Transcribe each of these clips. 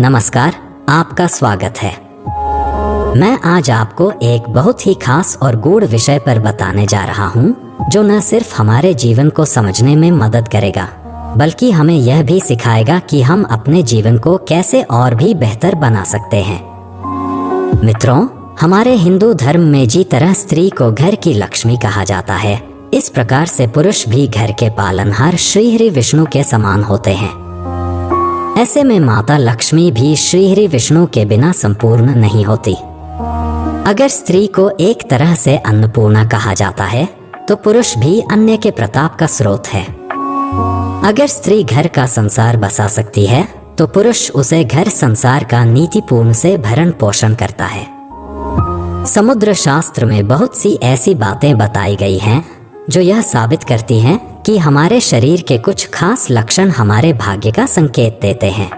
नमस्कार, आपका स्वागत है। मैं आज आपको एक बहुत ही खास और गूढ़ विषय पर बताने जा रहा हूँ, जो न सिर्फ हमारे जीवन को समझने में मदद करेगा, बल्कि हमें यह भी सिखाएगा कि हम अपने जीवन को कैसे और भी बेहतर बना सकते हैं। मित्रों, हमारे हिंदू धर्म में जिस तरह स्त्री को घर की लक्ष्मी कहा जाता है, इस प्रकार से पुरुष भी घर के पालनहार श्री विष्णु के समान होते हैं। ऐसे में माता लक्ष्मी भी श्री विष्णु के बिना संपूर्ण नहीं होती। अगर स्त्री को एक तरह से अन्नपूर्णा कहा जाता है, तो पुरुष भी अन्न के प्रताप का स्रोत है। अगर स्त्री घर का संसार बसा सकती है, तो पुरुष उसे घर संसार का नीतिपूर्ण से भरण पोषण करता है। समुद्र शास्त्र में बहुत सी ऐसी बातें बताई गई हैं, जो यह साबित करती हैं कि हमारे शरीर के कुछ खास लक्षण हमारे भाग्य का संकेत देते हैं।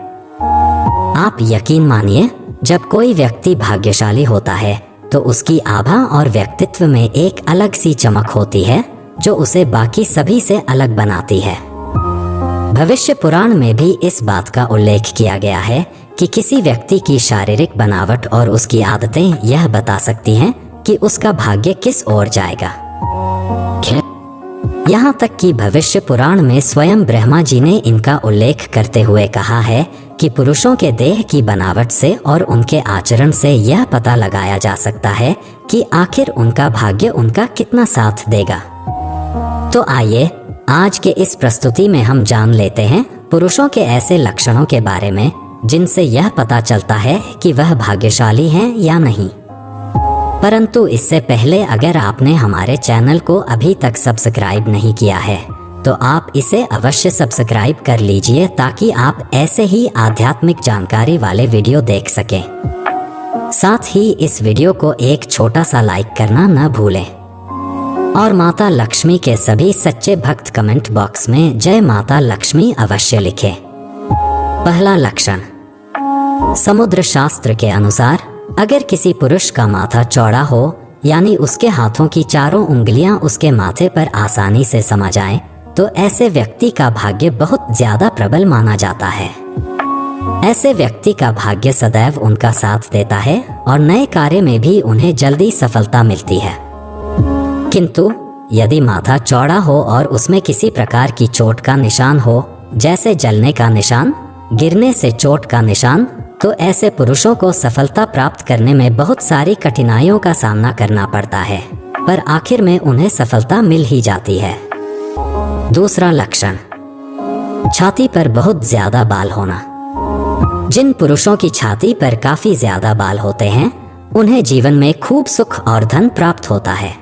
आप यकीन मानिए, जब कोई व्यक्ति भाग्यशाली होता है, तो उसकी आभा और व्यक्तित्व में एक अलग सी चमक होती है, जो उसे बाकी सभी से अलग बनाती है। भविष्य पुराण में भी इस बात का उल्लेख किया गया है कि किसी व्यक्ति की शारीरिक बनावट और उसकी आदतें यह बता सकती हैं कि उसका भाग्य किस ओर जाएगा। यहाँ तक कि भविष्य पुराण में स्वयं ब्रह्मा जी ने इनका उल्लेख करते हुए कहा है कि पुरुषों के देह की बनावट से और उनके आचरण से यह पता लगाया जा सकता है कि आखिर उनका भाग्य उनका कितना साथ देगा। तो आइए आज के इस प्रस्तुति में हम जान लेते हैं पुरुषों के ऐसे लक्षणों के बारे में, जिनसे यह पता चलता है कि वह भाग्यशाली हैं या नहीं। परंतु इससे पहले अगर आपने हमारे चैनल को अभी तक सब्सक्राइब नहीं किया है, तो आप इसे अवश्य सब्सक्राइब कर लीजिए, ताकि आप ऐसे ही आध्यात्मिक जानकारी वाले वीडियो देख सकें। साथ ही इस वीडियो को एक छोटा सा लाइक करना न भूलें और माता लक्ष्मी के सभी सच्चे भक्त कमेंट बॉक्स में जय माता लक्ष्मी अवश्य लिखें। पहला लक्षण, समुद्र शास्त्र के अनुसार अगर किसी पुरुष का माथा चौड़ा हो, यानी उसके हाथों की चारों उंगलियां उसके माथे पर आसानी से समा जाएं, तो ऐसे व्यक्ति का भाग्य बहुत ज्यादा प्रबल माना जाता है। ऐसे व्यक्ति का भाग्य सदैव उनका साथ देता है और नए कार्य में भी उन्हें जल्दी सफलता मिलती है। किंतु यदि माथा चौड़ा हो और उसमें किसी प्रकार की चोट का निशान हो, जैसे जलने का निशान, गिरने से चोट का निशान, तो ऐसे पुरुषों को सफलता प्राप्त करने में बहुत सारी कठिनाइयों का सामना करना पड़ता है, पर आखिर में उन्हें सफलता मिल ही जाती है। दूसरा लक्षण, छाती पर बहुत ज्यादा बाल होना। जिन पुरुषों की छाती पर काफी ज्यादा बाल होते हैं, उन्हें जीवन में खूब सुख और धन प्राप्त होता है।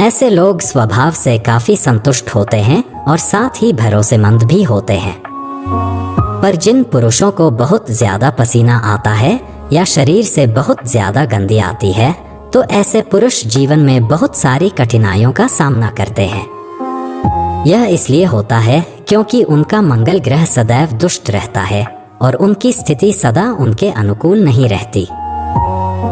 ऐसे लोग स्वभाव से काफी संतुष्ट होते हैं और साथ ही भरोसेमंद भी होते हैं। पर जिन पुरुषों को बहुत ज्यादा पसीना आता है या शरीर से बहुत ज्यादा गंदी आती है, तो ऐसे पुरुष जीवन में बहुत सारी कठिनाइयों का सामना करते हैं। यह इसलिए होता है क्योंकि उनका मंगल ग्रह सदैव दुष्ट रहता है और उनकी स्थिति सदा उनके अनुकूल नहीं रहती।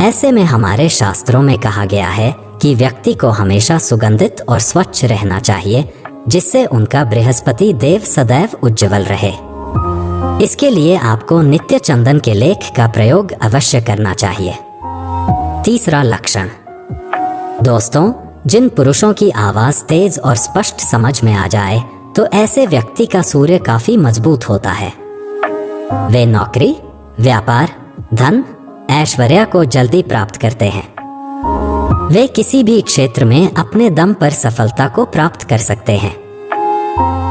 ऐसे में हमारे शास्त्रों में कहा गया है कि व्यक्ति को हमेशा सुगंधित और स्वच्छ रहना चाहिए, जिससे उनका बृहस्पति देव सदैव उज्ज्वल रहे। इसके लिए आपको नित्य चंदन के लेख का प्रयोग अवश्य करना चाहिए। तीसरा लक्षण, दोस्तों, जिन पुरुषों की आवाज तेज और स्पष्ट समझ में आ जाए, तो ऐसे व्यक्ति का सूर्य काफी मजबूत होता है। वे नौकरी, व्यापार, धन, ऐश्वर्य को जल्दी प्राप्त करते हैं। वे किसी भी क्षेत्र में अपने दम पर सफलता को प्राप्त कर सकते हैं।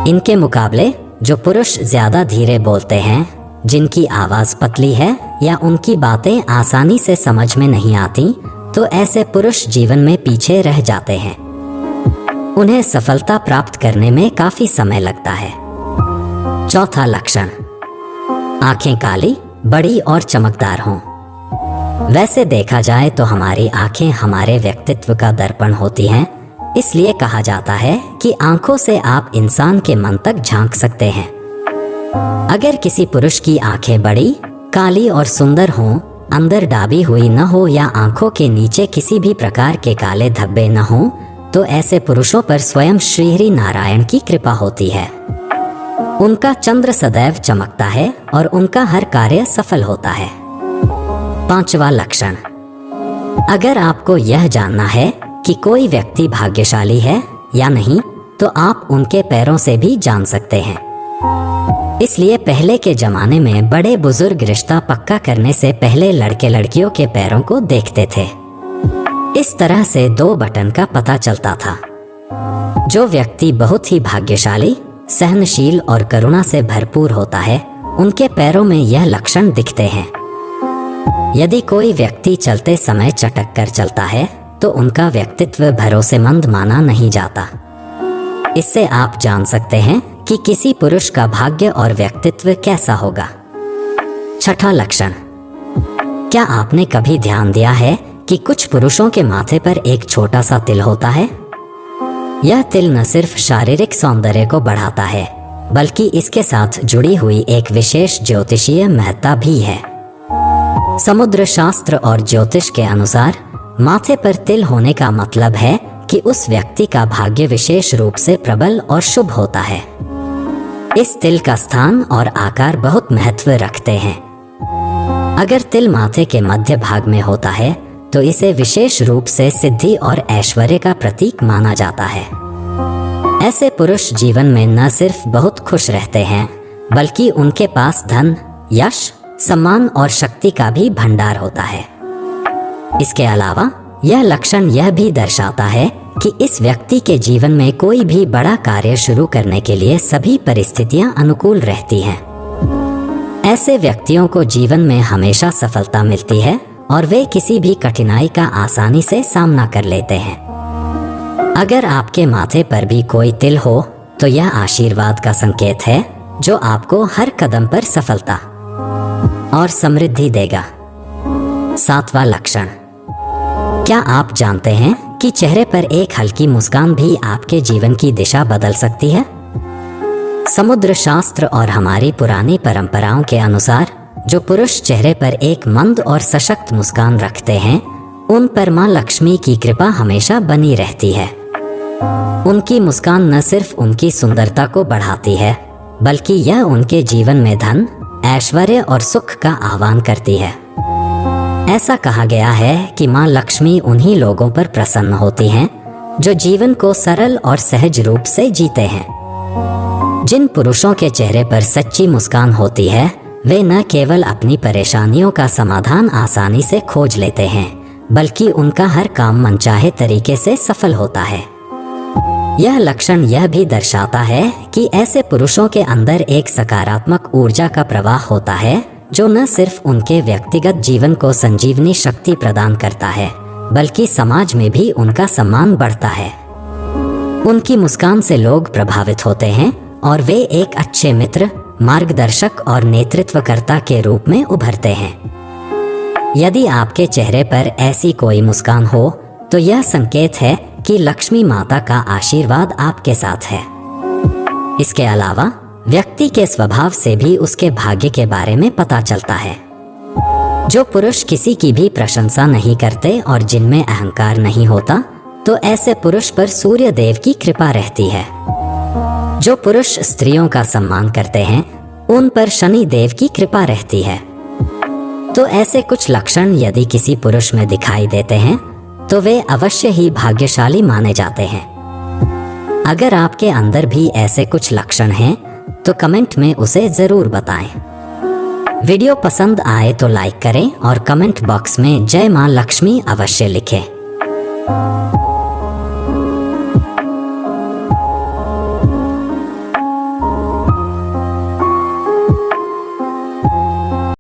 इनके मुकाबले जो पुरुष ज्यादा धीरे बोलते हैं, जिनकी आवाज पतली है या उनकी बातें आसानी से समझ में नहीं आती, तो ऐसे पुरुष जीवन में पीछे रह जाते हैं। उन्हें सफलता प्राप्त करने में काफी समय लगता है। चौथा लक्षण, आंखें काली, बड़ी और चमकदार हों। वैसे देखा जाए तो हमारी आंखें हमारे व्यक्तित्व का दर्पण होती हैं, इसलिए कहा जाता है कि आंखों से आप इंसान के मन तक झांक सकते हैं। अगर किसी पुरुष की आंखें बड़ी, काली और सुंदर हों, अंदर डाबी हुई न हो या आंखों के नीचे किसी भी प्रकार के काले धब्बे न हों, तो ऐसे पुरुषों पर स्वयं श्री नारायण की कृपा होती है। उनका चंद्र सदैव चमकता है और उनका हर कार्य सफल होता है। 5वां लक्षण, अगर आपको यह जानना है कि कोई व्यक्ति भाग्यशाली है या नहीं, तो आप उनके पैरों से भी जान सकते हैं। इसलिए पहले के जमाने में बड़े बुजुर्ग रिश्ता पक्का करने से पहले लड़के लड़कियों के पैरों को देखते थे। इस तरह से 2 बटन का पता चलता था। जो व्यक्ति बहुत ही भाग्यशाली, सहनशील और करुणा से भरपूर होता है, उनके पैरों में यह लक्षण दिखते हैं। यदि कोई व्यक्ति चलते समय चटक कर चलता है तो उनका व्यक्तित्व भरोसेमंद माना नहीं जाता। इससे आप जान सकते हैं कि किसी पुरुष का भाग्य और व्यक्तित्व कैसा होगा। 6वां लक्षण, क्या आपने कभी ध्यान दिया है कि कुछ पुरुषों के माथे पर एक छोटा सा तिल होता है? यह तिल न सिर्फ शारीरिक सौंदर्य को बढ़ाता है, बल्कि इसके साथ जुड़ी हुई एक विशेष ज्योतिषीय महत्ता भी है। समुद्र शास्त्र और ज्योतिष के अनुसार माथे पर तिल होने का मतलब है कि उस व्यक्ति का भाग्य विशेष रूप से प्रबल और शुभ होता है। इस तिल का स्थान और आकार बहुत महत्व रखते हैं। अगर तिल माथे के मध्य भाग में होता है तो इसे विशेष रूप से सिद्धि और ऐश्वर्य का प्रतीक माना जाता है। ऐसे पुरुष जीवन में न सिर्फ बहुत खुश रहते हैं, बल्कि उनके पास धन, यश, सम्मान और शक्ति का भी भंडार होता है। इसके अलावा यह लक्षण यह भी दर्शाता है कि इस व्यक्ति के जीवन में कोई भी बड़ा कार्य शुरू करने के लिए सभी परिस्थितियां अनुकूल रहती हैं। ऐसे व्यक्तियों को जीवन में हमेशा सफलता मिलती है और वे किसी भी कठिनाई का आसानी से सामना कर लेते हैं। अगर आपके माथे पर भी कोई तिल हो तो यह आशीर्वाद का संकेत है, जो आपको हर कदम पर सफलता और समृद्धि देगा। 7वां लक्षण, क्या आप जानते हैं कि चेहरे पर एक हल्की मुस्कान भी आपके जीवन की दिशा बदल सकती है? समुद्र शास्त्र और हमारी पुरानी परंपराओं के अनुसार जो पुरुष चेहरे पर एक मंद और सशक्त मुस्कान रखते हैं, उन पर मां लक्ष्मी की कृपा हमेशा बनी रहती है। उनकी मुस्कान न सिर्फ उनकी सुंदरता को बढ़ाती है, बल्कि यह उनके जीवन में धन, ऐश्वर्य और सुख का आह्वान करती है। ऐसा कहा गया है कि मां लक्ष्मी उन्हीं लोगों पर प्रसन्न होती हैं जो जीवन को सरल और सहज रूप से जीते हैं। जिन पुरुषों के चेहरे पर सच्ची मुस्कान होती है, वे न केवल अपनी परेशानियों का समाधान आसानी से खोज लेते हैं, बल्कि उनका हर काम मनचाहे तरीके से सफल होता है। यह लक्षण यह भी दर्शाता है कि ऐसे पुरुषों के अंदर एक सकारात्मक ऊर्जा का प्रवाह होता है, जो न सिर्फ उनके व्यक्तिगत जीवन को संजीवनी शक्ति प्रदान करता है, बल्कि समाज में भी उनका सम्मान बढ़ता है। उनकी मुस्कान से लोग प्रभावित होते हैं और वे एक अच्छे मित्र, मार्गदर्शक और नेतृत्वकर्ता के रूप में उभरते हैं। यदि आपके चेहरे पर ऐसी कोई मुस्कान हो तो यह संकेत है कि लक्ष्मी माता का आशीर्वाद आपके साथ है। इसके अलावा व्यक्ति के स्वभाव से भी उसके भाग्य के बारे में पता चलता है। जो पुरुष किसी की भी प्रशंसा नहीं करते और जिनमें अहंकार नहीं होता, तो ऐसे पुरुष पर सूर्य देव की कृपा रहती है। जो पुरुष स्त्रियों का सम्मान करते हैं, उन पर शनि देव की कृपा रहती है। तो ऐसे कुछ लक्षण यदि किसी पुरुष में दिखाई देते हैं, तो वे अवश्य ही भाग्यशाली माने जाते हैं। अगर आपके अंदर भी ऐसे कुछ लक्षण हैं, तो कमेंट में उसे जरूर बताएं। वीडियो पसंद आए तो लाइक करें और कमेंट बॉक्स में जय मां लक्ष्मी अवश्य लिखें।